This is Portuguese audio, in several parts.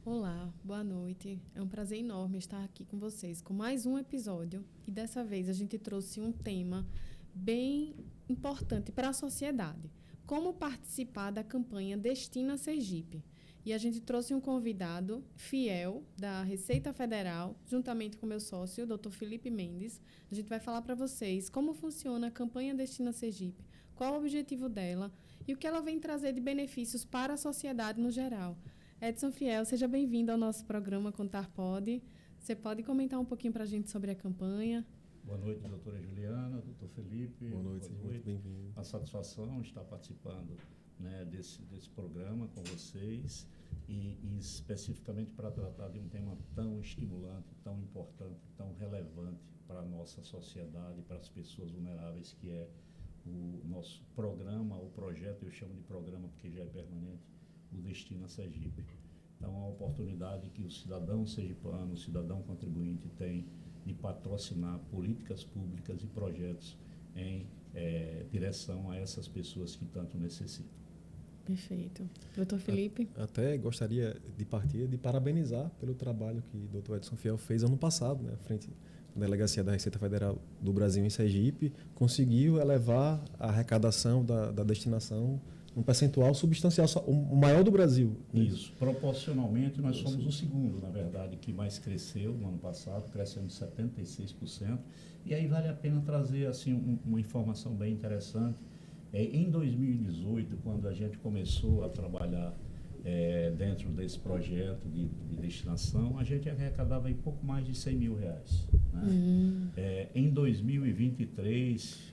Olá, boa noite. É um prazer enorme estar aqui com vocês com mais um episódio. E dessa vez a gente trouxe um tema bem importante para a sociedade: como participar da campanha Destina Sergipe. E a gente trouxe um convidado fiel da Receita Federal, juntamente com meu sócio, Dr. Felipe Mendes. A gente vai falar para vocês como funciona a campanha Destina Sergipe, qual o objetivo dela e o que ela vem trazer de benefícios para a sociedade no geral. Edson Fiel, seja bem-vindo ao nosso programa Contar Pode. Você pode comentar um pouquinho para a gente sobre a campanha? Boa noite, doutora Juliana, doutor Felipe. Boa noite, seja muito bem-vindo. A satisfação estar participando, né, desse programa com vocês e especificamente para tratar de um tema tão estimulante, tão importante, tão relevante para a nossa sociedade, para as pessoas vulneráveis, que é o nosso programa, o projeto, eu chamo de programa porque já é permanente, o Destina Sergipe. Então, a oportunidade que o cidadão sergipano, o cidadão contribuinte tem de patrocinar políticas públicas e projetos em direção a essas pessoas que tanto necessitam. Perfeito. Doutor Felipe? Até gostaria de partir de parabenizar pelo trabalho que o doutor Edson Fiel fez ano passado, né, à frente da Delegacia da Receita Federal do Brasil em Sergipe, conseguiu elevar a arrecadação da destinação um percentual substancial, o maior do Brasil. Isso, proporcionalmente nós somos o segundo, na verdade, que mais cresceu no ano passado, crescendo 76%, e aí vale a pena trazer assim, uma informação bem interessante. Em 2018, quando a gente começou a trabalhar dentro desse projeto de destinação, a gente arrecadava aí pouco mais de R$100 mil. Né? Em 2023,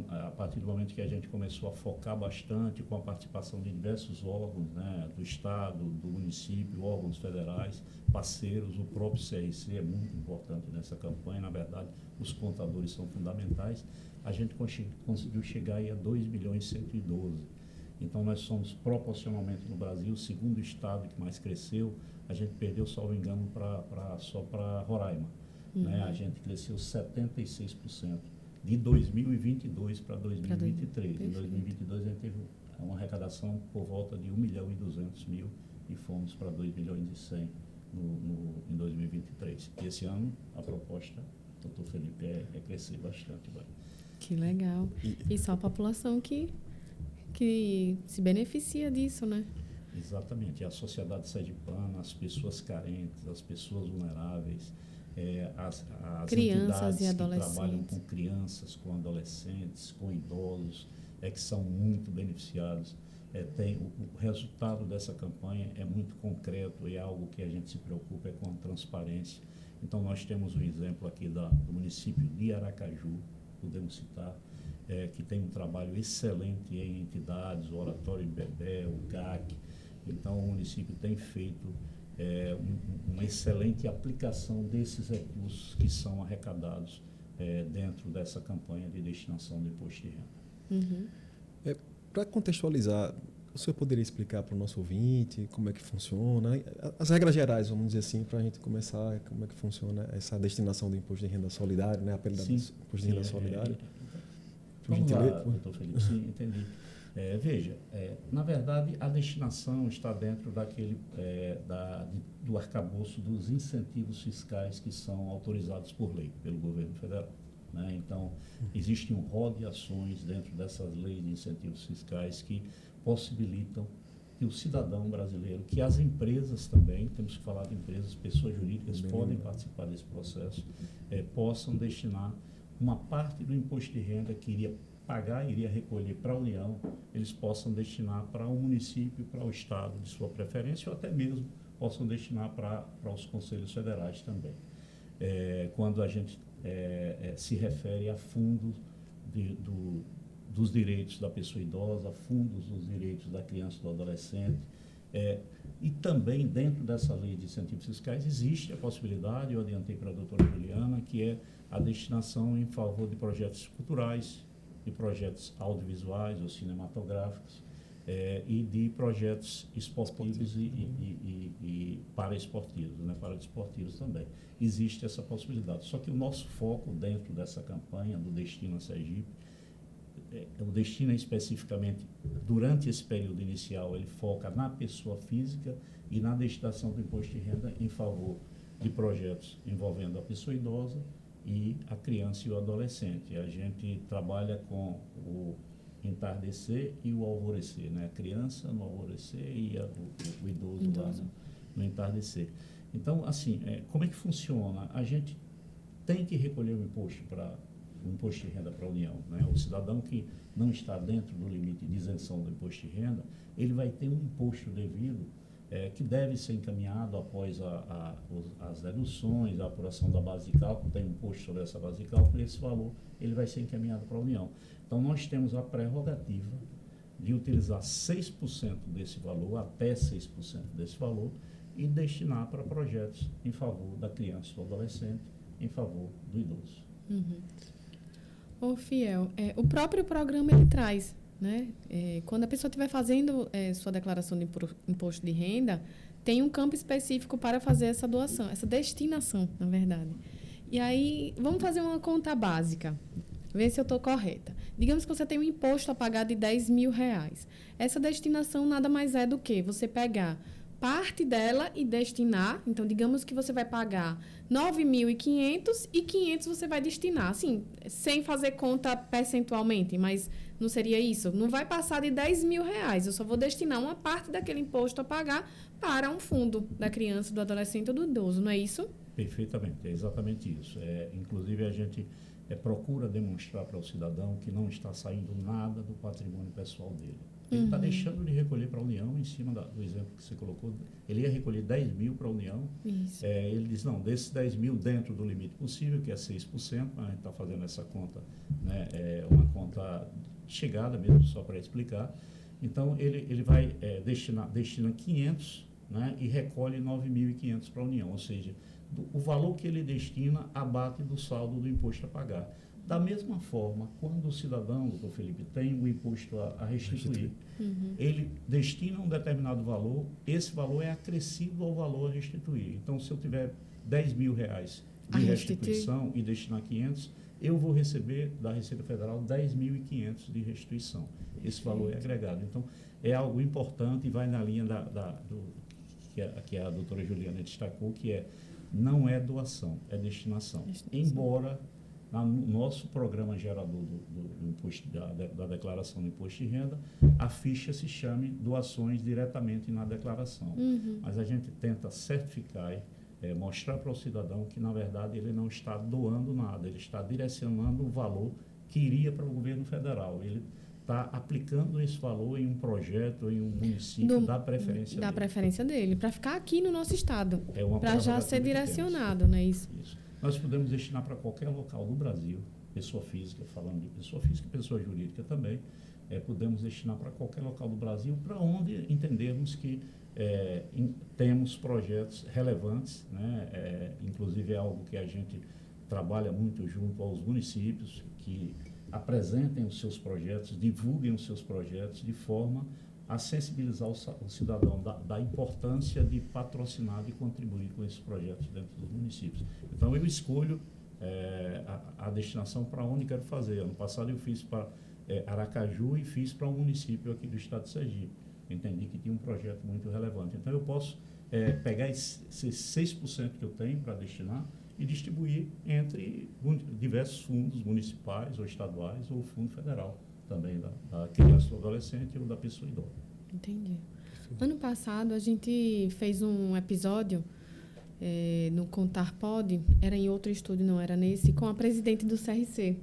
a partir do momento que a gente começou a focar bastante com a participação de diversos órgãos, né, do Estado, do município, órgãos federais, parceiros, o próprio CRC é muito importante nessa campanha, na verdade, os contadores são fundamentais, a gente conseguiu chegar aí a 2.112.000. Então, nós somos proporcionalmente no Brasil o segundo estado que mais cresceu. A gente perdeu, salvo engano, só para Roraima. Né? A gente cresceu 76%. De 2022 para 2023. Em 2022 a gente teve uma arrecadação por volta de 1.200.000 e fomos para 2.100.000 em 2023. E esse ano a proposta, doutor Felipe, é crescer bastante. Que legal. E só a população que se beneficia disso, né? Exatamente. A sociedade sergipana, as pessoas carentes, as pessoas vulneráveis, as crianças e entidades que adolescentes. trabalham com crianças, com adolescentes, com idosos, que são muito beneficiados. O resultado dessa campanha é muito concreto e é algo que a gente se preocupa com a transparência. Então, nós temos um exemplo aqui do município de Aracaju, podemos citar, que tem um trabalho excelente em entidades, o Oratório Bebé, o GAC. Então, o município tem feito uma excelente aplicação desses recursos que são arrecadados dentro dessa campanha de destinação do imposto de renda. Para contextualizar, o senhor poderia explicar para o nosso ouvinte como é que funciona, as regras gerais, vamos dizer assim, para a gente começar, como é que funciona essa destinação do imposto de renda solidário, né, a apelidado imposto de renda solidário? Vamos lá, doutor Felipe, sim, entendi. Veja, na verdade, a destinação está dentro do arcabouço dos incentivos fiscais que são autorizados por lei, pelo governo federal. Né? Então, existe um rol de ações dentro dessas leis de incentivos fiscais que possibilitam que o cidadão brasileiro, que as empresas também, temos que falar de empresas, pessoas jurídicas podem participar desse processo, possam destinar uma parte do imposto de renda que iria recolher para a União, eles possam destinar para o município, para o Estado de sua preferência, ou até mesmo possam destinar para os conselhos federais também. Quando a gente se refere a fundos dos direitos da pessoa idosa, fundos dos direitos da criança e do adolescente, e também dentro dessa lei de incentivos fiscais existe a possibilidade, eu adiantei para a doutora Juliana, que é a destinação em favor de projetos culturais, de projetos audiovisuais ou cinematográficos, e de projetos esportivos e paraesportivos, né, paradesportivos também. Existe essa possibilidade. Só que o nosso foco dentro dessa campanha do Destina Sergipe o destino especificamente, durante esse período inicial, ele foca na pessoa física e na destinação do imposto de renda em favor de projetos envolvendo a pessoa idosa e a criança e o adolescente. A gente trabalha com o entardecer e o alvorecer, né? A criança no alvorecer e o idoso lá no entardecer. Então, assim, como é que funciona? A gente tem que recolher o imposto de renda para a União, né? O cidadão que não está dentro do limite de isenção do imposto de renda, ele vai ter um imposto devido que deve ser encaminhado após as deduções, a apuração da base de cálculo, tem um imposto sobre essa base de cálculo, e esse valor ele vai ser encaminhado para a União. Então, nós temos a prerrogativa de utilizar 6% desse valor, até 6% desse valor, e destinar para projetos em favor da criança e do adolescente, em favor do idoso. Ô, Fiel, o próprio programa ele traz, né? Quando a pessoa estiver fazendo sua declaração de imposto de renda, tem um campo específico para fazer essa doação, essa destinação, na verdade. E aí, vamos fazer uma conta básica, ver se eu estou correta. Digamos que você tem um imposto a pagar de R$10.000. Essa destinação nada mais é do que você pegar parte dela e destinar. Então, digamos que você vai pagar 9.500 e 500 você vai destinar, assim, sem fazer conta percentualmente, mas não seria isso? Não vai passar de R$10.000. Eu só vou destinar uma parte daquele imposto a pagar para um fundo da criança, do adolescente ou do idoso, não é isso? Perfeitamente, é exatamente isso. Inclusive, a gente procura demonstrar para o cidadão que não está saindo nada do patrimônio pessoal dele. Ele está deixando de recolher para a União, em cima do exemplo que você colocou. Ele ia recolher 10 mil para a União. Ele diz, não, desses 10 mil dentro do limite possível, que é 6%, mas a gente está fazendo essa conta, né, uma conta chegada mesmo, só para explicar. Então, ele vai destina 500, né, e recolhe 9.500 para a União, ou seja, o valor que ele destina abate do saldo do imposto a pagar. Da mesma forma, quando o cidadão, doutor Felipe, tem o imposto a restituir, ele destina um determinado valor, esse valor é acrescido ao valor a restituir. Então, se eu tiver R$10.000 de restituição e destinar 500, eu vou receber da Receita Federal 10.500 de restituição. Esse valor é agregado. Então, é algo importante e vai na linha que a doutora Juliana destacou, que não é doação, é destinação. Embora no nosso programa gerador do imposto, da declaração do imposto de renda, a ficha se chame doações diretamente na declaração. Mas a gente tenta certificar e mostrar para o cidadão que, na verdade, ele não está doando nada, ele está direcionando o valor que iria para o governo federal. Ele está aplicando esse valor em um projeto, em um município da preferência dele. Da preferência dele, para ficar aqui no nosso estado, para já ser direcionado, não é isso? Isso. Nós podemos destinar para qualquer local do Brasil, pessoa física, falando de pessoa física e pessoa jurídica também, podemos destinar para qualquer local do Brasil, para onde entendermos que temos projetos relevantes, né? Inclusive é algo que a gente trabalha muito junto aos municípios, que apresentem os seus projetos, divulguem os seus projetos de forma a sensibilizar o cidadão da importância de patrocinar e contribuir com esses projetos dentro dos municípios. Então, eu escolho a destinação para onde quero fazer. Ano passado eu fiz para Aracaju e fiz para um município aqui do estado de Sergipe. Entendi que tinha um projeto muito relevante. Então, eu posso pegar esses 6% que eu tenho para destinar e distribuir entre diversos fundos municipais ou estaduais ou fundo federal também da criança ou adolescente ou da pessoa idosa. Entendi. Ano passado a gente fez um episódio no Contar Pode, era em outro estúdio, não era nesse, com a presidente do CRC,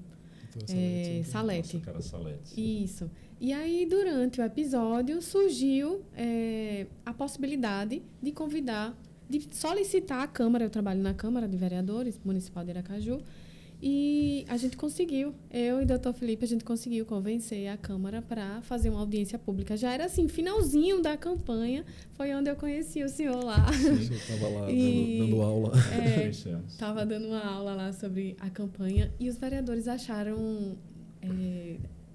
Salete. Nossa, cara, Salete. Isso. E aí, durante o episódio, surgiu a possibilidade de convidar, de solicitar a Câmara, eu trabalho na Câmara de Vereadores Municipal de Aracaju, e a gente conseguiu, eu e o doutor Felipe, a gente conseguiu convencer a Câmara para fazer uma audiência pública. Já era assim, finalzinho da campanha, foi onde eu conheci o senhor lá. Sim, eu estava lá dando aula. Estava dando uma aula lá sobre a campanha e os vereadores acharam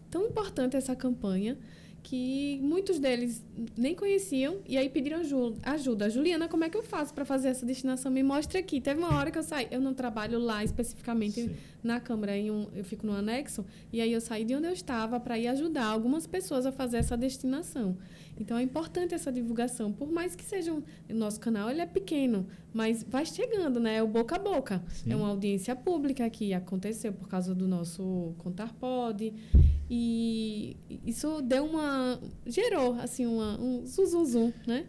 tão importante essa campanha que muitos deles nem conheciam e aí pediram ajuda. Juliana, como é que eu faço para fazer essa destinação? Me mostra aqui. Teve uma hora que eu saí, eu não trabalho lá especificamente Sim. na Câmara, eu fico no anexo, e aí eu saí de onde eu estava para ir ajudar algumas pessoas a fazer essa destinação. Então, é importante essa divulgação. Por mais que seja o nosso canal, ele é pequeno, mas vai chegando, né? É o boca a boca. Sim. É uma audiência pública que aconteceu por causa do nosso Contar Pode. E isso gerou, assim, um zum, né?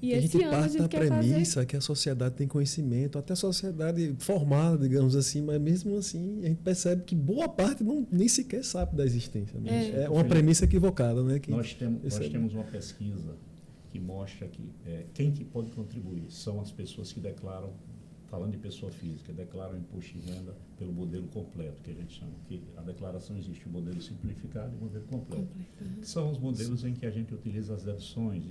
E a esse gente ano a parte gente da quer premissa fazer... que a sociedade tem conhecimento, até a sociedade formada, digamos assim, mas mesmo assim a gente percebe que boa parte nem sequer sabe da existência. Né? É uma premissa equivocada. Né? Nós temos uma pesquisa que mostra que quem que pode contribuir são as pessoas que declaram, falando de pessoa física, declaram imposto de renda pelo modelo completo, que a gente chama, que a declaração existe o modelo simplificado e o modelo completo. Que são os modelos em que a gente utiliza as deduções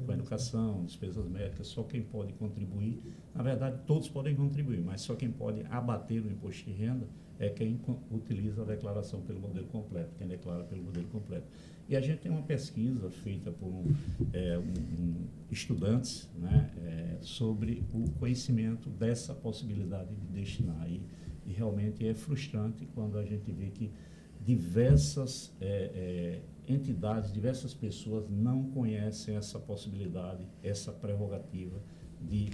com a educação, despesas médicas, só quem pode contribuir, na verdade todos podem contribuir, mas só quem pode abater o imposto de renda é quem utiliza a declaração pelo modelo completo, quem declara pelo modelo completo. E a gente tem uma pesquisa feita por estudantes, né, sobre o conhecimento dessa possibilidade de destinar. E realmente é frustrante quando a gente vê que diversas entidades, diversas pessoas não conhecem essa possibilidade, essa prerrogativa de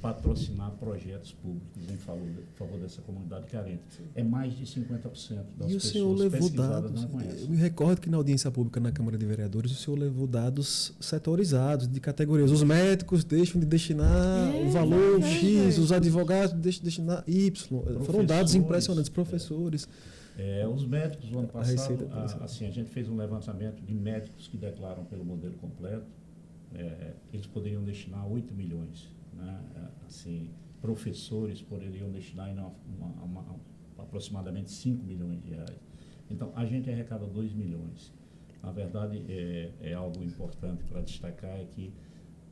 patrocinar projetos públicos em favor dessa comunidade carente. É mais de 50% das pessoas pesquisadas não conhecem. Eu me recordo que na audiência pública na Câmara de Vereadores o senhor levou dados setorizados, de categorias. Os médicos deixam de destinar o valor X, os advogados deixam de destinar Y. Foram dados impressionantes, professores. Os médicos, no ano passado, a gente fez um levantamento de médicos que declaram pelo modelo completo. Eles poderiam destinar 8 milhões. Né? Professores poderiam destinar aproximadamente 5 milhões de reais. Então, a gente arrecada 2 milhões. Na verdade, é algo importante para destacar é que,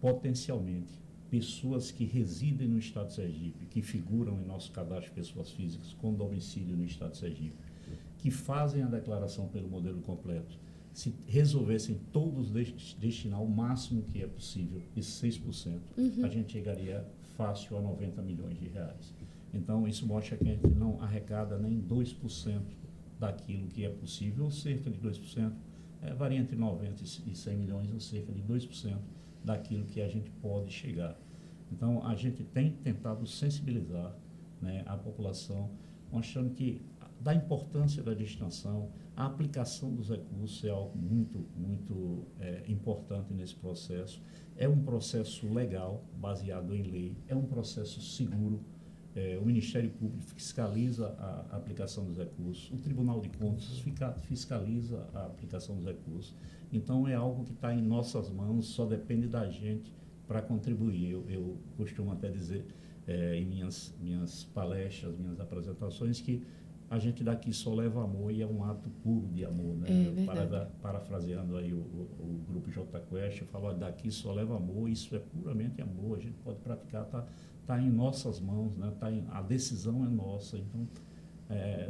potencialmente, pessoas que residem no Estado de Sergipe, que figuram em nosso cadastro de pessoas físicas com domicílio no Estado de Sergipe, que fazem a declaração pelo modelo completo, se resolvessem todos destinar o máximo que é possível, esses 6%, a gente chegaria fácil a 90 milhões de reais. Então, isso mostra que a gente não arrecada nem 2% daquilo que é possível, ou cerca de 2%, varia entre 90 e 100 milhões, ou cerca de 2% daquilo que a gente pode chegar. Então, a gente tem tentado sensibilizar, né, a população, mostrando que da importância da destinação, a aplicação dos recursos é algo muito, muito importante nesse processo. É um processo legal, baseado em lei, é um processo seguro. O Ministério Público fiscaliza a aplicação dos recursos, o Tribunal de Contas fiscaliza a aplicação dos recursos. Então, é algo que está em nossas mãos, só depende da gente para contribuir. Eu costumo até dizer em minhas palestras, minhas apresentações, que a gente daqui só leva amor e é um ato puro de amor, né? Parafraseando aí o grupo J Quest, eu falo, daqui só leva amor, isso é puramente amor, a gente pode praticar, tá em nossas mãos, né? A decisão é nossa. Então,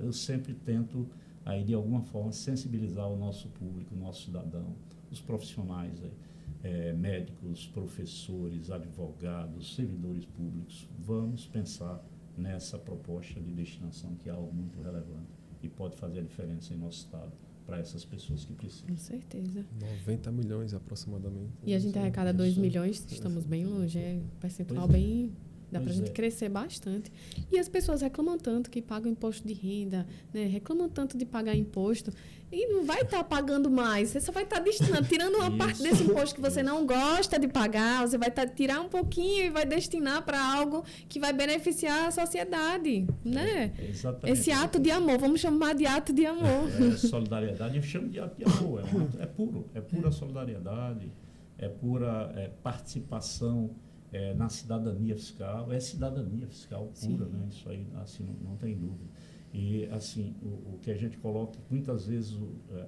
eu sempre tento aí de alguma forma sensibilizar o nosso público, o nosso cidadão, os profissionais, médicos, professores, advogados, servidores públicos. Vamos pensar nessa proposta de destinação, que é algo muito relevante e pode fazer a diferença em nosso estado para essas pessoas que precisam. Com certeza. 90 milhões aproximadamente. E a gente arrecada 2 milhões, estamos bem longe, percentual bem... Dá para a gente crescer bastante. E as pessoas reclamam tanto que pagam imposto de renda, né? Reclamam tanto de pagar imposto. E não vai estar pagando mais. Você só vai estar destinando, tirando uma parte desse imposto que você não gosta de pagar, você vai tirar um pouquinho e vai destinar para algo que vai beneficiar a sociedade. Né? Exatamente. Esse ato de amor, vamos chamar de ato de amor. Solidariedade, eu chamo de ato de amor. É pura solidariedade, é pura participação na cidadania fiscal, cidadania fiscal pura, né? Isso aí, assim, não tem dúvida. E, assim, o que a gente coloca, muitas vezes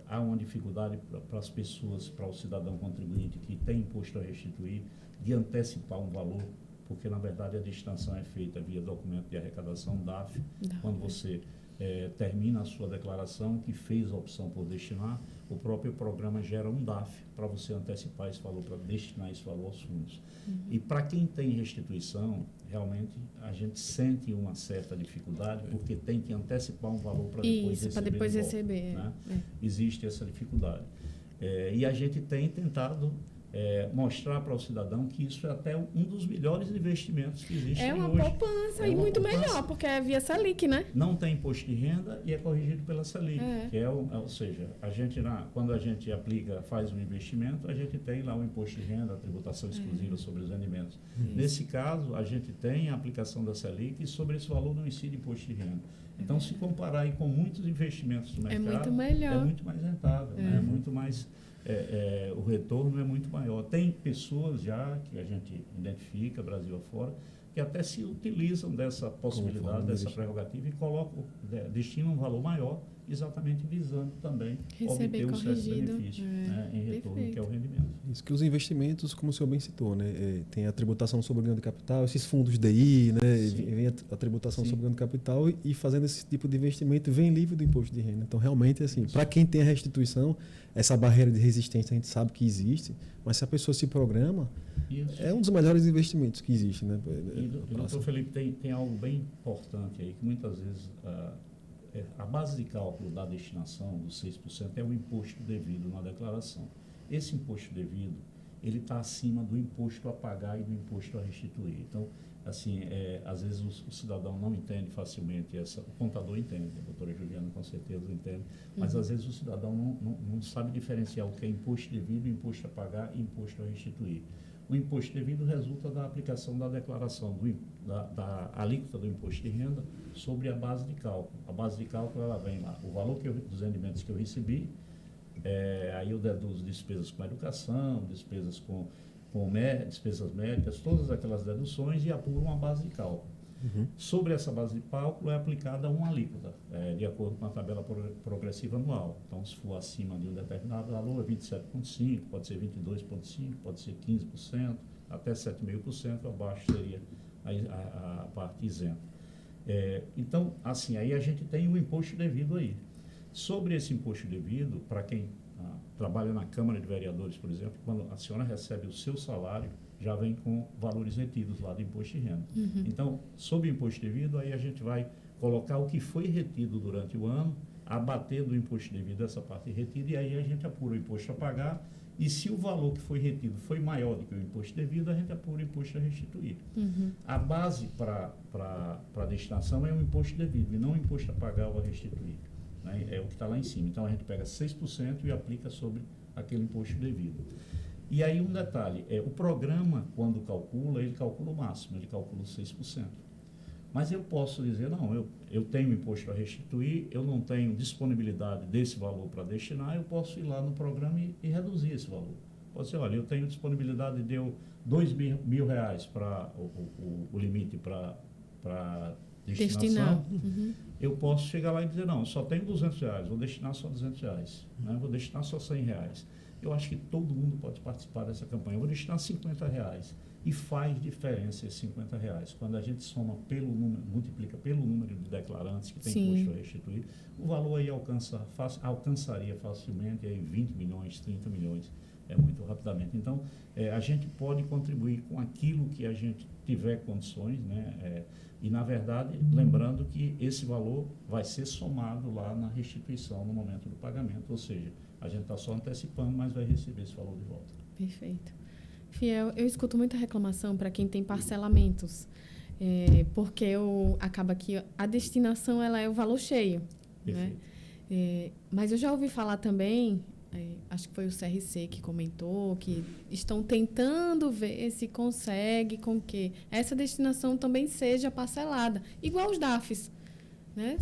há uma dificuldade para as pessoas, para o cidadão contribuinte que tem imposto a restituir, de antecipar um valor, porque, na verdade, a destinação é feita via documento de arrecadação, DAF, quando você termina a sua declaração, que fez a opção por destinar, o próprio programa gera um DAF para você antecipar esse valor, para destinar esse valor aos fundos. E para quem tem restituição, realmente a gente sente uma certa dificuldade, porque tem que antecipar um valor para depois receber. Para depois de volta, receber. né? Existe essa dificuldade. E a gente tem tentado mostrar para o cidadão que isso é até um dos melhores investimentos que existem hoje. É uma poupança e muito melhor, porque é via Selic, né? Não tem imposto de renda e é corrigido pela Selic, que ou seja, a gente quando a gente faz um investimento, a gente tem lá o imposto de renda, a tributação exclusiva sobre os rendimentos. Nesse caso, a gente tem a aplicação da Selic e sobre esse valor não incide imposto de renda. Então, se comparar aí com muitos investimentos do mercado, muito melhor. É muito mais rentável, né? É muito mais... o retorno é muito maior. Tem pessoas já que a gente identifica, Brasil afora, que até se utilizam dessa possibilidade, dessa prerrogativa e destinam um valor maior, exatamente visando também receber obter um certo corrigido, benefício em retorno, perfeito. que é o rendimento. Isso, que os investimentos, como o senhor bem citou, né, tem a tributação sobre o ganho de capital, esses fundos DI, né, vem a tributação sobre o ganho de capital e fazendo esse tipo de investimento vem livre do imposto de renda. Então, realmente, assim, para quem tem a restituição, essa barreira de resistência a gente sabe que existe, mas se a pessoa se programa, é um dos melhores investimentos que existe. Né? E doutor Felipe, tem algo bem importante aí, que muitas vezes a base de cálculo da destinação dos 6% é o imposto devido na declaração. Esse imposto devido, ele está acima do imposto a pagar e do imposto a restituir. Então, assim, às vezes o cidadão não entende facilmente, o contador entende, a doutora Juliana com certeza entende, mas às vezes o cidadão não sabe diferenciar o que é imposto devido, imposto a pagar e imposto a restituir. O imposto devido resulta da aplicação da declaração da alíquota do imposto de renda sobre a base de cálculo. A base de cálculo, ela vem lá, o valor dos rendimentos que eu recebi, aí eu deduzo despesas com educação, despesas despesas médicas, todas aquelas deduções e apuro uma base de cálculo. Sobre essa base de cálculo é aplicada uma alíquota, de acordo com a tabela progressiva anual. Então, se for acima de um determinado valor, é 27,5%, pode ser 22,5%, pode ser 15%, até 7,5%, abaixo seria a parte isenta. Então, assim, aí a gente tem o imposto devido aí. Sobre esse imposto devido, para quem trabalha na Câmara de Vereadores, por exemplo, quando a senhora recebe o seu salário, já vem com valores retidos lá do imposto de renda. Então, sobre o imposto devido, aí a gente vai colocar o que foi retido durante o ano, abater do imposto devido essa parte retida, e aí a gente apura o imposto a pagar, e se o valor que foi retido foi maior do que o imposto devido, a gente apura o imposto a restituir. A base para a destinação é o imposto devido, e não o imposto a pagar ou a restituir. Né? É o que está lá em cima. Então, a gente pega 6% e aplica sobre aquele imposto devido. E aí um detalhe, o programa, quando calcula, ele calcula o máximo, ele calcula 6%. Mas eu posso dizer, não, eu tenho imposto a restituir, eu não tenho disponibilidade desse valor para destinar, eu posso ir lá no programa e reduzir esse valor. Posso dizer, olha, eu tenho disponibilidade de R$2.000 para o limite para destinação. Eu posso chegar lá e dizer, não, eu só tenho R$200, vou destinar só R$200, né? Vou destinar só R$100. Eu acho que todo mundo pode participar dessa campanha. Eu vou destinar R$50 e faz diferença esses R$50. Quando a gente soma multiplica pelo número de declarantes que tem imposto a restituir, o valor aí alcançaria facilmente aí 20 milhões, 30 milhões, muito rapidamente. Então, a gente pode contribuir com aquilo que a gente tiver condições, né? E, na verdade, lembrando que esse valor vai ser somado lá na restituição no momento do pagamento, ou seja, a gente está só antecipando, mas vai receber esse valor de volta. Perfeito. Fiel, eu escuto muita reclamação para quem tem parcelamentos, porque acaba que a destinação ela é o valor cheio. Né? Mas eu já ouvi falar também, acho que foi o CRC que comentou, que estão tentando ver se consegue com que essa destinação também seja parcelada, igual os DAFs. Né?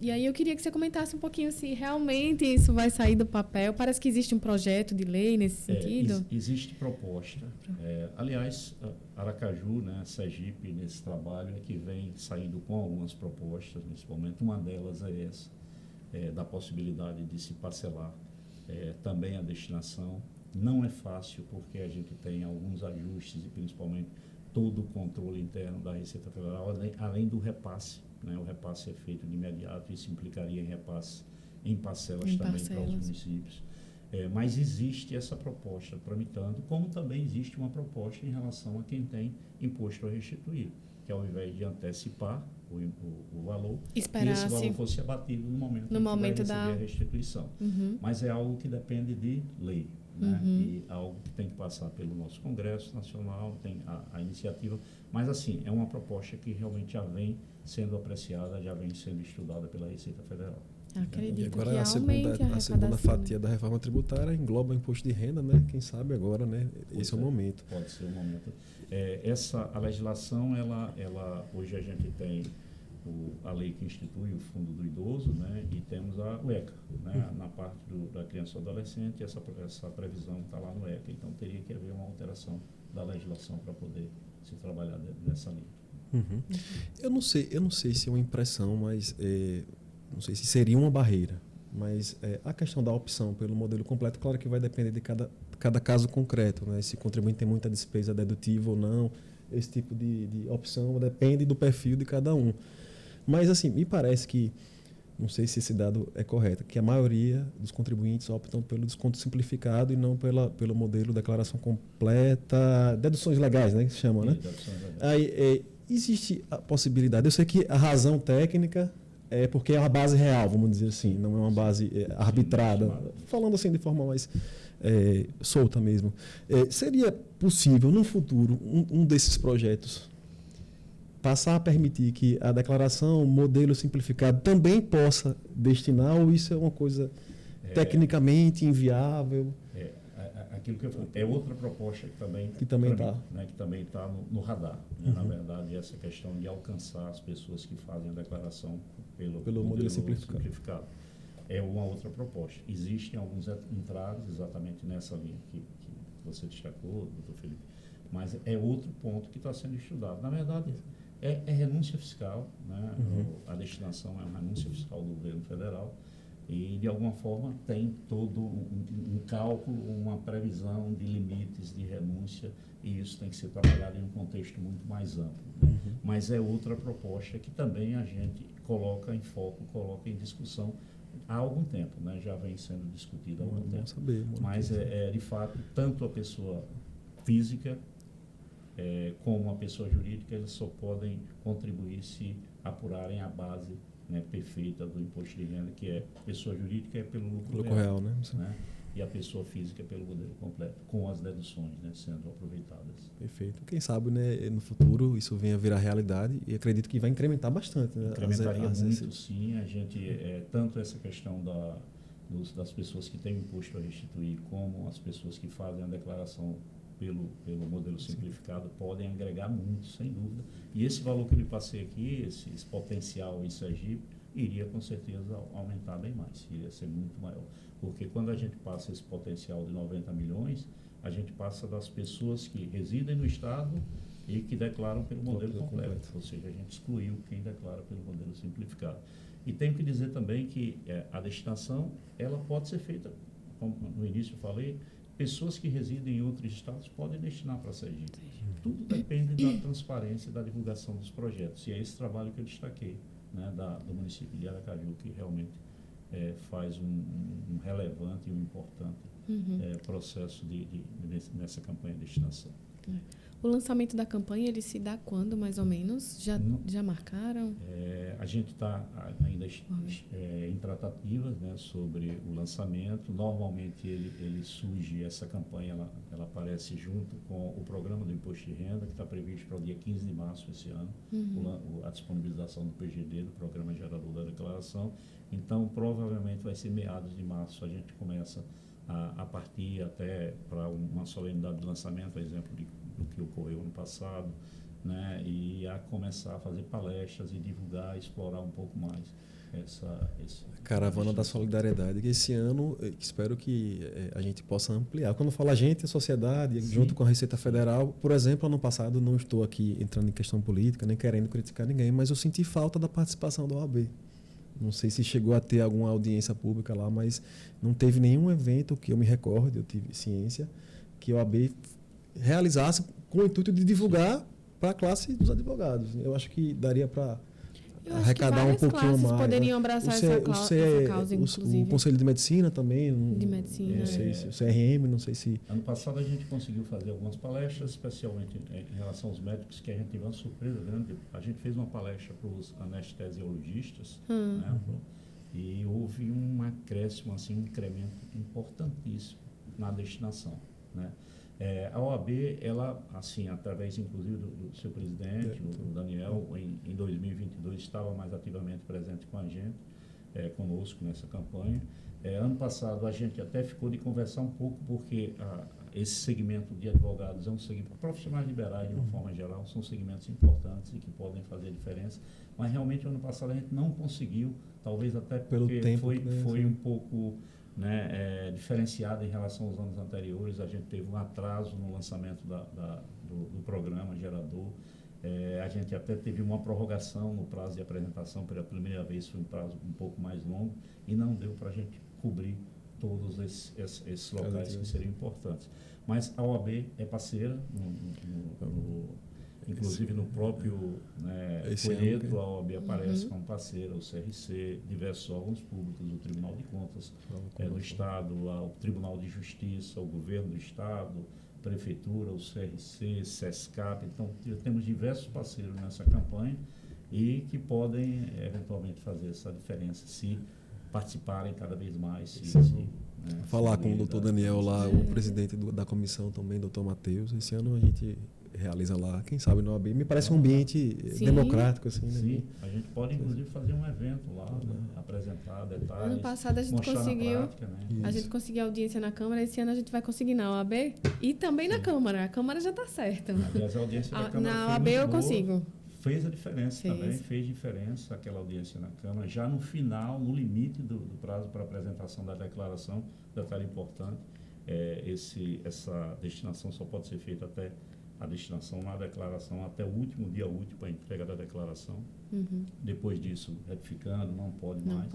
E aí eu queria que você comentasse um pouquinho se realmente isso vai sair do papel. Parece que existe um projeto de lei nesse sentido. Existe proposta. Aliás, Aracaju, né, Sergipe, nesse trabalho, que vem saindo com algumas propostas nesse momento. Uma delas é essa, da possibilidade de se parcelar também a destinação. Não é fácil, porque a gente tem alguns ajustes e principalmente todo o controle interno da Receita Federal, além do repasse né? O repasse é feito de imediato, isso implicaria em repasse em parcelas também para os municípios. Mas existe essa proposta tramitando, como também existe uma proposta em relação a quem tem imposto a restituir, que ao invés de antecipar o valor, que esse valor fosse abatido no momento que vai receber a restituição. Mas é algo que depende de lei, né? E algo que tem que passar pelo nosso Congresso Nacional, tem a iniciativa, mas assim, é uma proposta que realmente já vem sendo apreciada, já vem sendo estudada pela Receita Federal. Acredito e agora que a segunda fatia da reforma tributária engloba o imposto de renda, né? Quem sabe agora, né? Esse é o momento. Pode ser o momento. A legislação, ela hoje a gente tem a lei que institui o Fundo do Idoso, né? E temos o ECA, né? Na parte da criança e adolescente, essa previsão está lá no ECA, então teria que haver uma alteração da legislação para poder se trabalhar nessa linha. Eu não sei se é uma impressão, mas não sei se seria uma barreira, mas a questão da opção pelo modelo completo, claro que vai depender de cada caso concreto, né? Se o contribuinte tem muita despesa dedutível ou não, esse tipo de opção depende do perfil de cada um. Mas, assim, me parece que, não sei se esse dado é correto, que a maioria dos contribuintes optam pelo desconto simplificado e não pelo modelo declaração completa, deduções legais, né, que se chama, né? Aí, existe a possibilidade, eu sei que a razão técnica é porque é uma base real, vamos dizer assim, não é uma base arbitrada, falando assim de forma mais solta mesmo. Seria possível, no futuro, um desses projetos passar a permitir que a declaração modelo simplificado também possa destinar, ou isso é uma coisa tecnicamente inviável? Aquilo que eu falei, é outra proposta que também está, né, que também está no radar, né? Na verdade, essa questão de alcançar as pessoas que fazem a declaração pelo modelo simplificado é uma outra proposta. Existem alguns entraves exatamente nessa linha que você destacou, doutor Felipe, mas é outro ponto que está sendo estudado. Na verdade, é renúncia fiscal, né? A destinação é uma renúncia fiscal do governo federal, e, de alguma forma, tem todo um cálculo, uma previsão de limites de renúncia, e isso tem que ser trabalhado em um contexto muito mais amplo, né? Mas é outra proposta que também a gente coloca em foco, coloca em discussão há algum tempo, né? Já vem sendo discutida há algum tempo. Mas, de fato, tanto a pessoa física como a pessoa jurídica, eles só podem contribuir se apurarem a base, né, perfeita do imposto de renda, que é pessoa jurídica pelo lucro real, né? E a pessoa física pelo modelo completo, com as deduções, né, sendo aproveitadas. Perfeito. Quem sabe, né, no futuro isso venha a virar realidade, e acredito que vai incrementar bastante. Né? Incrementaria muito, sim. A gente, tanto essa questão das pessoas que têm o imposto a restituir, como as pessoas que fazem a declaração pelo modelo simplificado, podem agregar muito, sem dúvida. E esse valor que eu lhe passei aqui, esse potencial em Sergipe, iria com certeza aumentar bem mais, iria ser muito maior. Porque quando a gente passa esse potencial de 90 milhões, a gente passa das pessoas que residem no Estado e que declaram pelo modelo completo. Ou seja, a gente excluiu quem declara pelo modelo simplificado. E tenho que dizer também que a destinação, ela pode ser feita, como no início eu falei, pessoas que residem em outros estados podem destinar para Sergipe. Tudo depende da transparência e da divulgação dos projetos. E é esse trabalho que eu destaquei, né, do município de Aracaju, que realmente faz um relevante e um importante processo nessa campanha de destinação. O lançamento da campanha, ele se dá quando, mais ou menos? Já marcaram? A gente está ainda em tratativas, né, sobre o lançamento. Normalmente ele surge, essa campanha ela aparece junto com o programa do Imposto de Renda, que está previsto para o dia 15 de março esse ano, a disponibilização do PGD, do Programa Gerador da Declaração. Então, provavelmente vai ser meados de março, a gente começa a partir até para uma solenidade de lançamento, por exemplo, do que ocorreu no passado, né, e a começar a fazer palestras e divulgar, explorar um pouco mais essa Caravana da Solidariedade, que esse ano espero que a gente possa ampliar. Quando fala a gente, a sociedade, sim, junto com a Receita Federal, por exemplo, ano passado, não estou aqui entrando em questão política, nem querendo criticar ninguém, mas eu senti falta da participação da OAB. Não sei se chegou a ter alguma audiência pública lá, mas não teve nenhum evento que eu me recorde, eu tive ciência, que a OAB realizasse com o intuito de divulgar para a classe dos advogados. Eu acho que daria para Eu acho arrecadar que um pouquinho classes mais. poderiam abraçar essa causa, inclusive. O Conselho de Medicina também. De Medicina. Não sei se o CRM, não sei se... Ano passado a gente conseguiu fazer algumas palestras, especialmente em relação aos médicos, que a gente teve uma surpresa grande. A gente fez uma palestra para os anestesiologistas, né, e houve um acréscimo, assim, um incremento importantíssimo na destinação, né? A OAB, ela, assim, através inclusive do seu presidente, o Daniel, em 2022 estava mais ativamente presente com a gente, conosco nessa campanha. Ano passado a gente até ficou de conversar um pouco, porque esse segmento de advogados é um segmento, profissionais liberais de uma forma geral, são segmentos importantes e que podem fazer diferença, mas realmente ano passado a gente não conseguiu, talvez até porque foi um pouco... né, diferenciada em relação aos anos anteriores. A gente teve um atraso no lançamento do programa gerador. A gente até teve uma prorrogação no prazo de apresentação, pela primeira vez foi um prazo um pouco mais longo e não deu para a gente cobrir todos esses locais que seriam importantes. Mas a OAB é parceira, inclusive no próprio folheto, a OAB aparece como parceira, o CRC, diversos órgãos públicos, o Tribunal de Contas do Estado, o Tribunal de Justiça, o Governo do Estado, Prefeitura, o CRC, SESCAP. Então, temos diversos parceiros nessa campanha e que podem, eventualmente, fazer essa diferença se participarem cada vez mais. Falar com o doutor Daniel lá, o presidente da comissão também, doutor Matheus. Esse ano a gente realiza lá, quem sabe no OAB. Me parece um ambiente democrático, assim, né? Sim, a gente pode inclusive fazer um evento lá, apresentar detalhes. Ano passado a gente conseguiu, prática, né? a gente conseguiu audiência na Câmara, esse ano a gente vai conseguir na OAB e também na Câmara. A Câmara já está certa. Aliás, a audiência da Câmara na foi OAB muito eu boa. consigo. Fez a diferença também, fez diferença aquela audiência na Câmara, já no final, no limite do prazo para apresentação da declaração, detalhe importante, essa destinação só pode ser feita até a destinação na declaração, até o último dia útil para a entrega da declaração. Depois disso, retificando, não pode mais.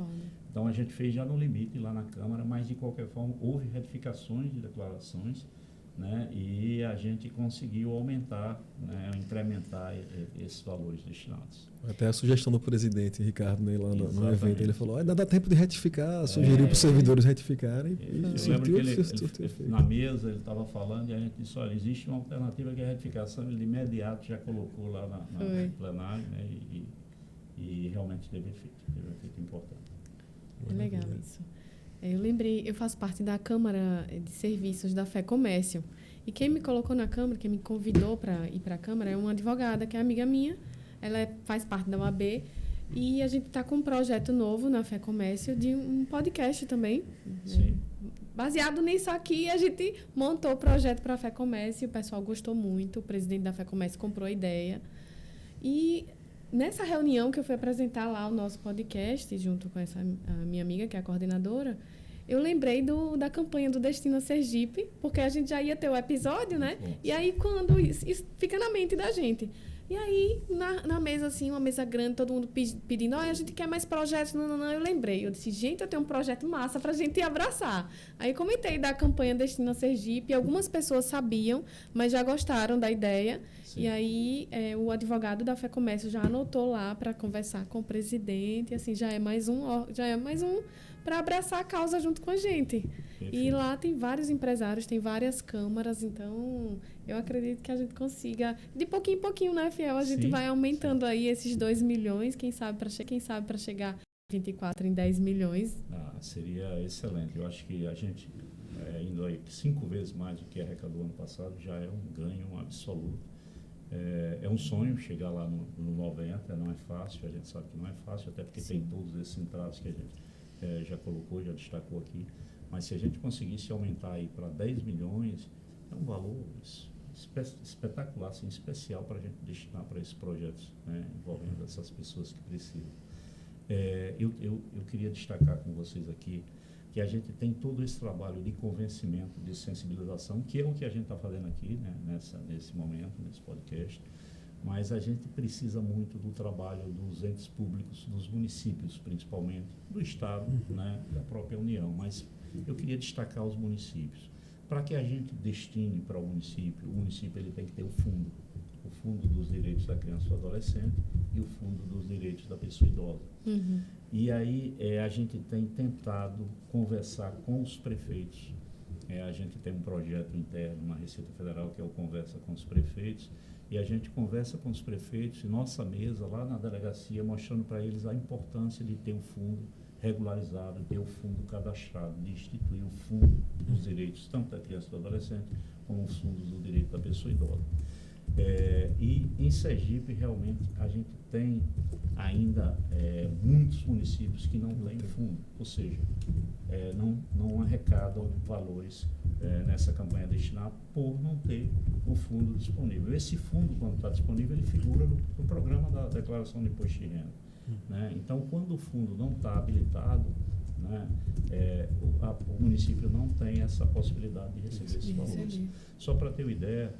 Então, a gente fez já no limite lá na Câmara, mas, de qualquer forma, houve retificações de declarações, né, e a gente conseguiu aumentar, né, incrementar esses valores destinados. Até a sugestão do presidente, Ricardo, né, lá no evento, ele falou, ainda dá tempo de retificar, sugeriu para os servidores retificarem. Eu lembro que ele na mesa, ele estava falando e a gente disse, olha, existe uma alternativa que é a retificação, ele de imediato já colocou lá na plenário, né, e realmente teve efeito importante. É legal isso. Eu lembrei, eu faço parte da Câmara de Serviços da Fé Comércio. E quem me colocou na Câmara, quem me convidou para ir para a Câmara, é uma advogada, que é amiga minha. Ela faz parte da UAB. E a gente está com um projeto novo na Fé Comércio de um podcast também. Sim. Baseado nisso aqui, a gente montou o projeto para a Fé Comércio. O pessoal gostou muito. O presidente da Fé Comércio comprou a ideia. E nessa reunião que eu fui apresentar lá o nosso podcast, junto com a minha amiga, que é a coordenadora, eu lembrei da campanha do Destino Sergipe, porque a gente já ia ter o episódio, né? E aí, quando isso fica na mente da gente. E aí, na mesa, assim, uma mesa grande, todo mundo pedindo, a gente quer mais projetos. Não, eu lembrei. Eu disse, gente, eu tenho um projeto massa pra gente abraçar. Aí, comentei da campanha Destino Sergipe. Algumas pessoas sabiam, mas já gostaram da ideia. Sim. E aí, o advogado da Fé Comércio já anotou lá para conversar com o presidente. Assim, já é mais um para abraçar a causa junto com a gente. Perfeito. E lá tem vários empresários, tem várias câmaras, então eu acredito que a gente consiga, de pouquinho em pouquinho, né, Fiel? A gente vai aumentando aí esses 2 milhões, quem sabe para chegar 24 em 10 milhões. Seria excelente. Eu acho que a gente, indo aí 5 vezes mais do que arrecadou ano passado, já é um ganho absoluto. É um sonho chegar lá no 90, não é fácil, a gente sabe que não é fácil, até porque tem todos esses entraves que a gente já colocou, já destacou aqui, mas se a gente conseguisse aumentar aí para 10 milhões, é um valor espetacular, assim, especial para a gente destinar para esses projetos, né, envolvendo essas pessoas que precisam. Eu queria destacar com vocês aqui que a gente tem todo esse trabalho de convencimento, de sensibilização, que é o que a gente está fazendo aqui, né, nesse momento, nesse podcast, mas a gente precisa muito do trabalho dos entes públicos, dos municípios, principalmente, do Estado, né, da própria União. Mas eu queria destacar os municípios. Para que a gente destine para o município ele tem que ter o fundo. o Fundo dos Direitos da Criança e do Adolescente e o Fundo dos Direitos da Pessoa Idosa. E aí a gente tem tentado conversar com os prefeitos. A gente tem um projeto interno na Receita Federal que é o Conversa com os Prefeitos, e a gente conversa com os prefeitos em nossa mesa lá na delegacia, mostrando para eles a importância de ter um fundo regularizado, de ter o fundo cadastrado, de instituir o fundo dos direitos tanto da criança e do adolescente como os fundos do direito da pessoa idosa. E em Sergipe, realmente, a gente tem ainda muitos municípios que não têm fundo, ou seja, não arrecadam valores nessa campanha destinada por não ter o fundo disponível. Esse fundo, quando está disponível, ele figura no programa da declaração de imposto de renda. Né? Então, quando o fundo não está habilitado, né, o município não tem essa possibilidade de receber esses valores. Só para ter uma ideia,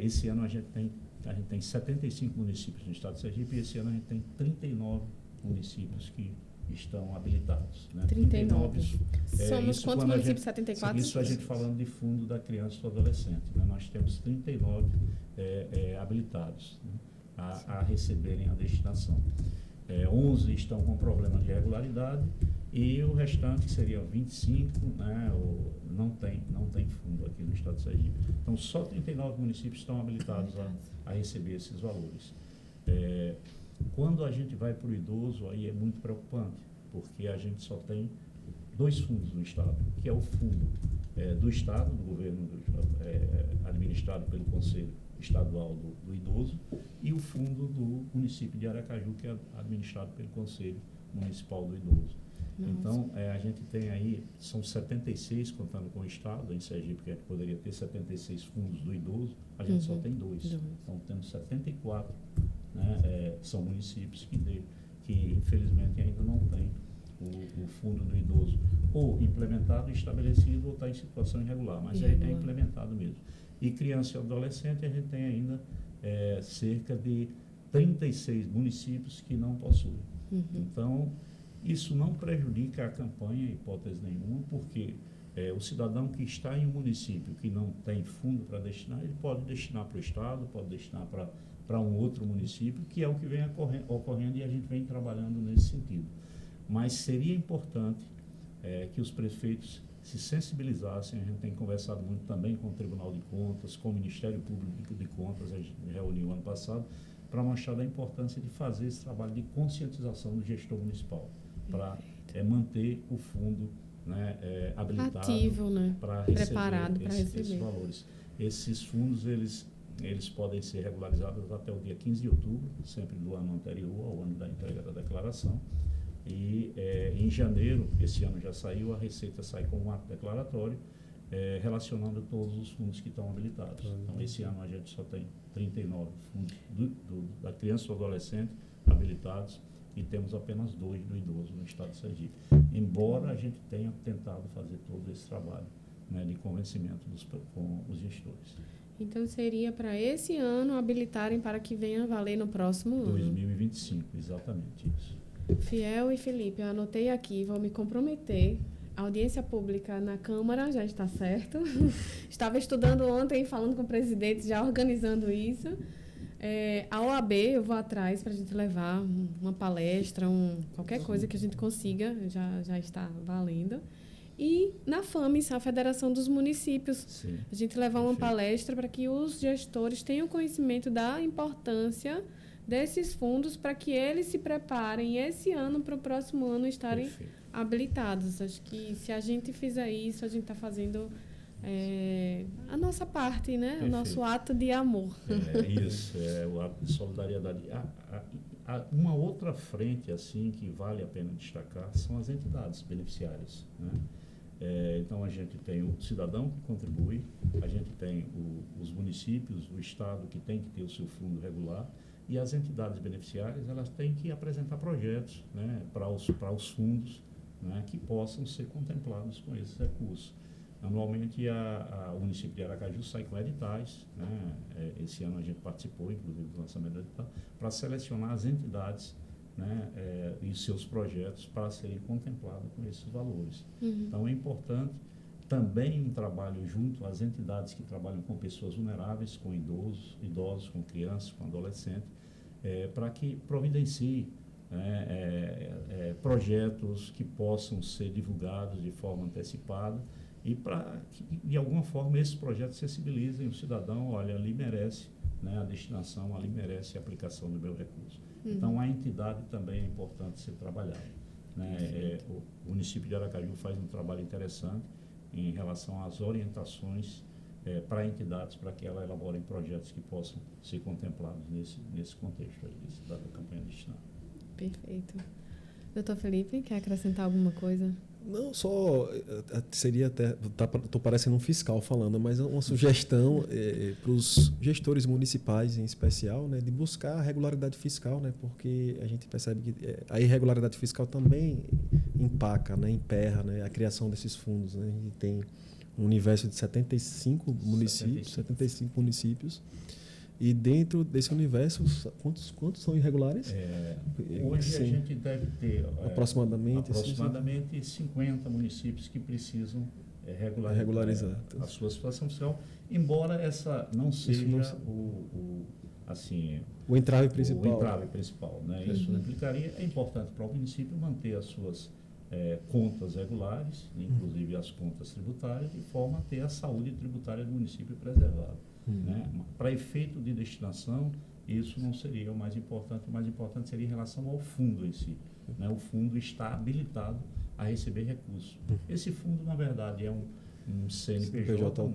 esse ano a gente tem 75 municípios no estado de Sergipe e esse ano a gente tem 39 municípios que estão habilitados. Né? 39. Somos isso quantos municípios? 74? Isso a gente falando de fundo da criança e do adolescente. Né? Nós temos 39 habilitados, né, a receberem a destinação. 11 estão com problema de irregularidade e o restante, que seriam 25, né, não tem fundo aqui no estado de Sergipe. Então, só 39 municípios estão habilitados a receber esses valores. Quando a gente vai para o idoso, aí é muito preocupante, porque a gente só tem 2 fundos no estado, que é o fundo do estado, do governo administrado pelo Conselho Estadual do Idoso, e o fundo do município de Aracaju, que é administrado pelo Conselho Municipal do Idoso. Nossa. Então, a gente tem aí, são 76, contando com o estado, em Sergipe, que a gente poderia ter 76 fundos do idoso, a gente só tem 2. Então, temos 74, né, são municípios que infelizmente ainda não têm o fundo do idoso ou implementado, estabelecido, ou está em situação irregular, mas é implementado mesmo. E criança e adolescente, a gente tem ainda cerca de 36 municípios que não possuem. Então, isso não prejudica a campanha, em hipótese nenhuma, porque o cidadão que está em um município que não tem fundo para destinar, ele pode destinar para o estado, pode destinar para um outro município, que é o que vem ocorrendo e a gente vem trabalhando nesse sentido. Mas seria importante que os prefeitos se sensibilizassem. A gente tem conversado muito também com o Tribunal de Contas, com o Ministério Público de Contas, a gente reuniu ano passado, para mostrar da importância de fazer esse trabalho de conscientização do gestor municipal, para manter o fundo, né, habilitado, ativo, né, para receber esses valores. Esses fundos, eles podem ser regularizados até o dia 15 de outubro, sempre do ano anterior ao ano da entrega da declaração. E em janeiro, esse ano já saiu, a Receita sai com um ato declaratório relacionando todos os fundos que estão habilitados. Então, esse ano a gente só tem 39 fundos da criança e do adolescente habilitados e temos apenas 2 do idoso no estado de Sergipe. Embora a gente tenha tentado fazer todo esse trabalho, né, de convencimento com os gestores. Então, seria para esse ano habilitarem para que venha valer no próximo ano? 2025, exatamente isso. Fiel e Felipe, eu anotei aqui, vou me comprometer. A audiência pública na Câmara já está certo. Estava estudando ontem, falando com o presidente, já organizando isso. A OAB, eu vou atrás para a gente levar uma palestra, qualquer coisa que a gente consiga, já está valendo. E na FAMES, a Federação dos Municípios, sim, a gente levar uma palestra para que os gestores tenham conhecimento da importância desses fundos, para que eles se preparem esse ano para o próximo ano estarem habilitados. Acho que se a gente fizer isso, a gente está fazendo a nossa parte, né? O nosso ato de amor. Isso, o ato de solidariedade. Uma outra frente assim que vale a pena destacar são as entidades beneficiárias, né? Então, a gente tem o cidadão que contribui, a gente tem os municípios, o estado que tem que ter o seu fundo regular, e as entidades beneficiárias, elas têm que apresentar projetos, né, para os fundos, né, que possam ser contemplados com esses recursos. Anualmente, o município de Aracaju sai com editais, né, esse ano a gente participou, inclusive, do lançamento do edital, para selecionar as entidades, né, e seus projetos para serem contemplados com esses valores. Então, é importante também um trabalho junto às entidades que trabalham com pessoas vulneráveis, com idosos, com crianças, com adolescentes, para que providencie projetos que possam ser divulgados de forma antecipada e para que, de alguma forma, esses projetos sensibilizem o cidadão, olha, ali merece, né, a destinação, ali merece a aplicação do meu recurso. Então, a entidade também é importante ser trabalhada. Né? O município de Aracaju faz um trabalho interessante em relação às orientações para entidades, para que elas elaborem projetos que possam ser contemplados nesse contexto aí, da campanha destinada. Perfeito. Doutor Felipe, quer acrescentar alguma coisa? Não, só seria até, estou parecendo um fiscal falando, mas uma sugestão para os gestores municipais em especial, né, de buscar a regularidade fiscal, né, porque a gente percebe que a irregularidade fiscal também empaca, né, emperra, né, a criação desses fundos. Né, a gente tem um universo de 75 municípios. E dentro desse universo, quantos são irregulares? Hoje a gente deve ter aproximadamente 50 municípios que precisam regularizar a sua situação fiscal, embora essa não seja o entrave principal. O entrave principal, né? Isso implicaria, é importante para o município manter as suas contas regulares, inclusive as contas tributárias, de forma a ter a saúde tributária do município preservada. Né? Para efeito de destinação, isso não seria o mais importante seria em relação ao fundo em si. Né? O fundo está habilitado a receber recursos. Esse fundo, na verdade, é um CNPJ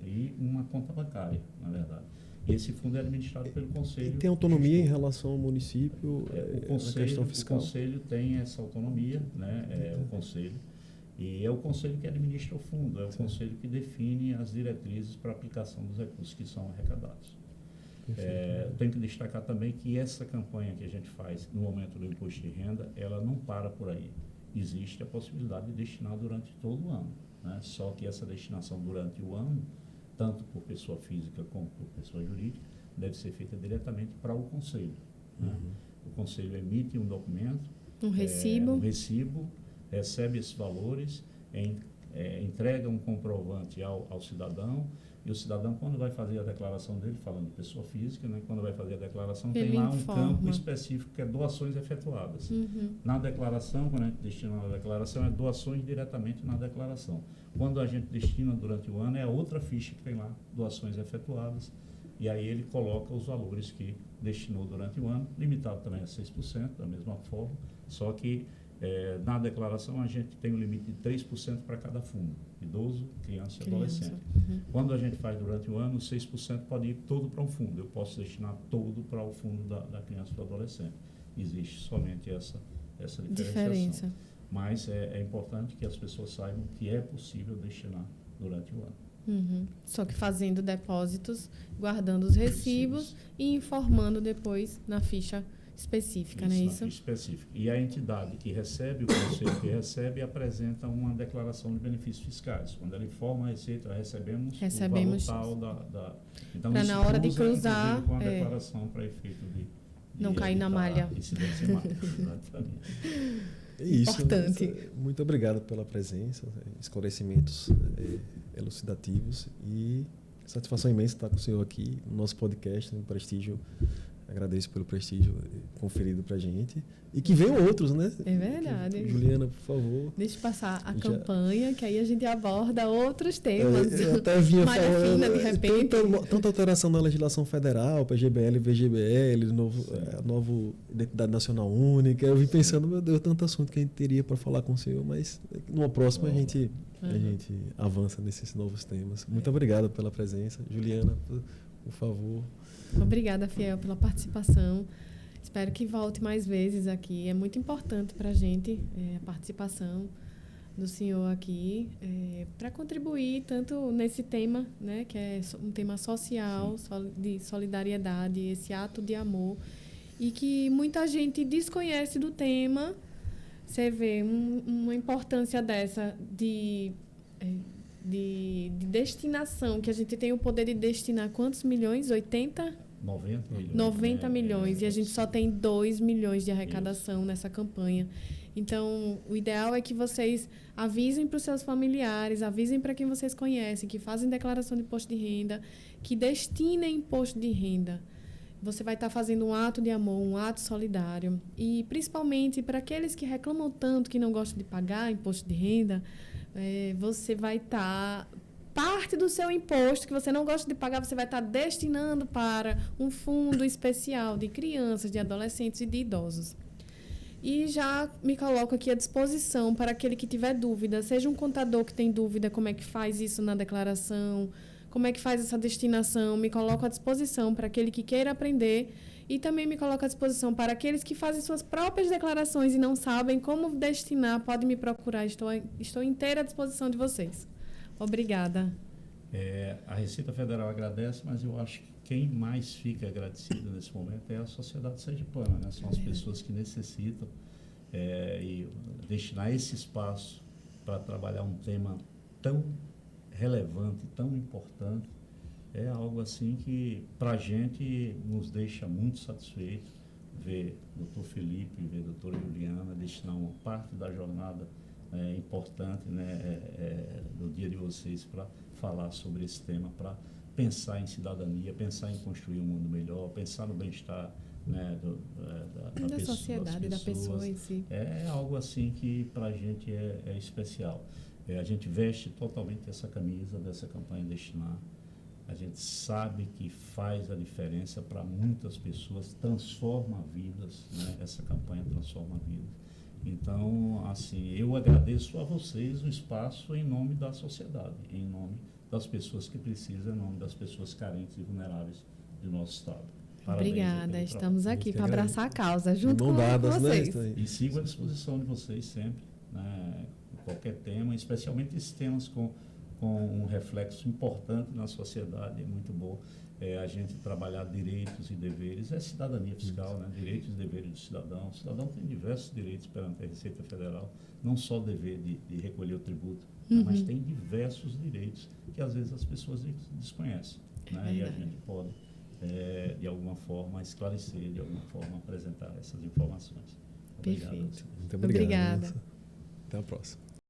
e uma conta bancária, na verdade. Esse fundo é administrado pelo Conselho. E tem autonomia em relação ao município na questão fiscal? O Conselho tem essa autonomia, né? O Conselho. E é o Conselho que administra o fundo, é o Conselho que define as diretrizes para a aplicação dos recursos que são arrecadados. Tenho que destacar também que essa campanha que a gente faz no momento do imposto de renda, ela não para por aí. Existe a possibilidade de destinar durante todo o ano. Né? Só que essa destinação durante o ano, tanto por pessoa física como por pessoa jurídica, deve ser feita diretamente para o Conselho. Né? O Conselho emite um documento, um recibo, recebe esses valores, entrega um comprovante ao cidadão, e o cidadão, quando vai fazer a declaração dele, falando de pessoa física, né, quando vai fazer a declaração, ele tem lá informa. Um campo específico que é doações efetuadas. Na declaração, quando a gente destina na declaração, é doações diretamente na declaração. Quando a gente destina durante o ano, é outra ficha que tem lá, doações efetuadas, e aí ele coloca os valores que destinou durante o ano, limitado também a 6%, da mesma forma, só que na declaração a gente tem um limite de 3% para cada fundo, idoso, criança e adolescente. Quando a gente faz durante o ano, 6% pode ir todo para um fundo. Eu posso destinar todo para o fundo da criança e do adolescente. Existe somente essa diferenciação. Mas é importante que as pessoas saibam que é possível destinar durante o ano. Só que fazendo depósitos, guardando os recibos e informando depois na ficha específica, não é isso? Específica. E a entidade que recebe, o conselho que recebe, apresenta uma declaração de benefícios fiscais. Quando ela informa a Receita, recebemos o valor tal Então, para na hora de cruzar, com a declaração para efeito de não cair na malha. É isso. Importante. Muito obrigado pela presença, esclarecimentos elucidativos e satisfação imensa estar com o senhor aqui no nosso podcast, no Prestígio. Agradeço pelo prestígio conferido para a gente. E que venham outros, né? É verdade. Juliana, por favor. Deixa eu passar a campanha, que aí a gente aborda outros temas. Eu até vinha falando, fina, de repente. Tanta alteração na legislação federal, PGBL, VGBL, novo Identidade Nacional Única. Eu vim pensando, meu Deus, tanto assunto que a gente teria para falar com o senhor, mas numa próxima a gente avança nesses novos temas. Muito obrigado pela presença. Juliana, por favor. Obrigada, Fiel, pela participação. Espero que volte mais vezes aqui. É muito importante para a gente a participação do senhor aqui para contribuir tanto nesse tema, né, que é um tema social, de solidariedade, esse ato de amor, e que muita gente desconhece do tema. Você vê uma importância dessa de destinação, que a gente tem o poder de destinar quantos milhões? 80 90 milhões. 90 milhões, e a gente só tem 2 milhões de arrecadação nessa campanha. Então, o ideal é que vocês avisem para os seus familiares, avisem para quem vocês conhecem, que fazem declaração de imposto de renda, que destinem imposto de renda. Você vai estar fazendo um ato de amor, um ato solidário. E, principalmente, para aqueles que reclamam tanto que não gostam de pagar imposto de renda, você vai estar... Parte do seu imposto que você não gosta de pagar, você vai estar destinando para um fundo especial de crianças, de adolescentes e de idosos. E já me coloco aqui à disposição para aquele que tiver dúvida, seja um contador que tem dúvida como é que faz isso na declaração, como é que faz essa destinação, me coloco à disposição para aquele que queira aprender e também me coloco à disposição para aqueles que fazem suas próprias declarações e não sabem como destinar, podem me procurar, estou inteira à disposição de vocês. Obrigada. A Receita Federal agradece, mas eu acho que quem mais fica agradecido nesse momento é a sociedade sergipana, né? São as pessoas que necessitam e destinar esse espaço para trabalhar um tema tão relevante, tão importante, é algo assim que, para a gente, nos deixa muito satisfeito ver Dr. Felipe, ver a doutora Juliana destinar uma parte da jornada importante, né, no dia de vocês para falar sobre esse tema, para pensar em cidadania, pensar em construir um mundo melhor, pensar no bem-estar, né, da pessoa, sociedade, da pessoa em si. É algo assim que para a gente é especial. A gente veste totalmente essa camisa dessa campanha Destinar. A gente sabe que faz a diferença para muitas pessoas, transforma vidas, né? Essa campanha transforma vidas. Então, assim, eu agradeço a vocês o espaço em nome da sociedade, em nome das pessoas que precisam, em nome das pessoas carentes e vulneráveis do nosso Estado. Parabéns. Obrigada, estamos aqui para abraçar a causa, junto com vocês. Né? E sigo à disposição de vocês sempre, né, qualquer tema, especialmente esses temas com um reflexo importante na sociedade, é muito bom. A gente trabalhar direitos e deveres, é cidadania fiscal, né? Direitos e deveres do cidadão. O cidadão tem diversos direitos perante a Receita Federal, não só o dever de recolher o tributo, mas tem diversos direitos que às vezes as pessoas desconhecem, né? E a gente pode, de alguma forma, esclarecer, de alguma forma, apresentar essas informações. Obrigado. Perfeito. Muito obrigado. Obrigada. Até a próxima.